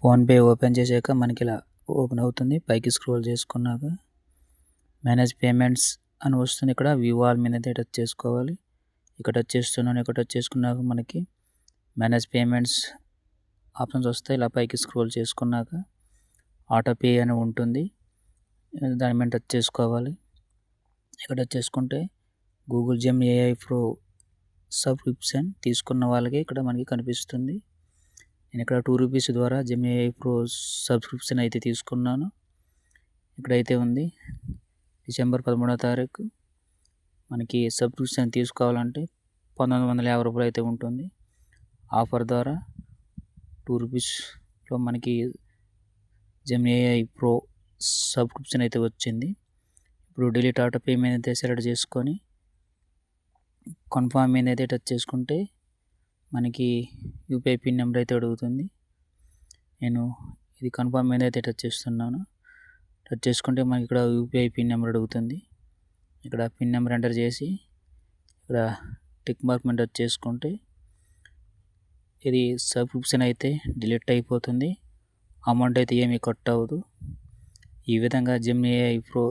PhonePe open చేశాక మనకి ఇలా ఓపెన్ అవుతుంది. పైకి స్క్రోల్ చేసుకున్నాక మేనేజ్ పేమెంట్స్ అని వస్తుంది. ఇక్కడ వ్యూ ఆల్ మీద టచ్ చేసుకోవాలి. ఇక్కడ టచ్ చేస్తున్నాను. ఇక్కడ టచ్ చేసుకున్నాక మనకి మేనేజ్ పేమెంట్స్ ఆప్షన్స్ వస్తాయి. ఇలా పైకి స్క్రోల్ చేసుకున్నాక ఆటో పే అని ఉంటుంది. దాని మీద టచ్ చేసుకోవాలి. ఇక్కడ టచ్ చేసుకుంటే Google gem AI pro subscription తీసుకున్న వాళ్ళకి ఇక్కడ మనకి కనిపిస్తుంది. నేను ఇక్కడ ₹2 ద్వారా జెమ్ ఏఐ ప్రో సబ్స్క్రిప్షన్ అయితే తీసుకున్నాను. ఇక్కడైతే ఉంది డిసెంబర్ 13వ తారీఖు. మనకి సబ్స్క్రిప్షన్ తీసుకోవాలంటే ₹1950 అయితే ఉంటుంది. ఆఫర్ ద్వారా ₹2లో మనకి జెమ్ ఏఐ ప్రో సబ్స్క్రిప్షన్ అయితే వచ్చింది. ఇప్పుడు డిలీట్ ఆటో పే మీద అయితే సెలెక్ట్ చేసుకొని కన్ఫర్మ్ మీద అయితే టచ్ చేసుకుంటే మనకి యూపీఐ పిన్ నెంబర్ అయితే అడుగుతుంది. నేను ఇది కన్ఫర్మ్ మీద అయితే టచ్ చేస్తున్నాను. టచ్ చేసుకుంటే మనకి ఇక్కడ యూపీఐ పిన్ నెంబర్ అడుగుతుంది. ఇక్కడ పిన్ నెంబర్ ఎంటర్ చేసి ఇక్కడ టిక్ మార్క్ మీద టచ్ చేసుకుంటే ఇది సబ్స్క్రిప్షన్ అయితే డిలీట్ అయిపోతుంది. అమౌంట్ అయితే ఏమీ కట్ అవ్వదు. ఈ విధంగా జెమ్ ఏఐ ప్రో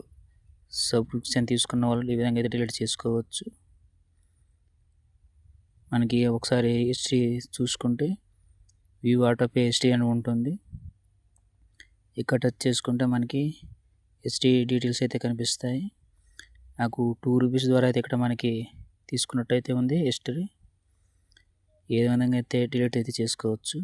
సబ్స్క్రిప్షన్ తీసుకున్న వాళ్ళు ఈ విధంగా అయితే డిలీట్ చేసుకోవచ్చు. మనకి ఒకసారి హిస్టరీ చూసుకుంటే వ్యూ ఆటో పే హిస్టరీ అని ఉంటుంది. ఇక్కడ టచ్ చేసుకుంటే మనకి హిస్టరీ డీటెయిల్స్ అయితే కనిపిస్తాయి. నాకు ₹2 ద్వారా అయితే ఇక్కడ మనకి తీసుకున్నట్టయితే ఉంది హిస్టరీ. ఏ విధంగా అయితే డిలీట్ అయితే చేసుకోవచ్చు.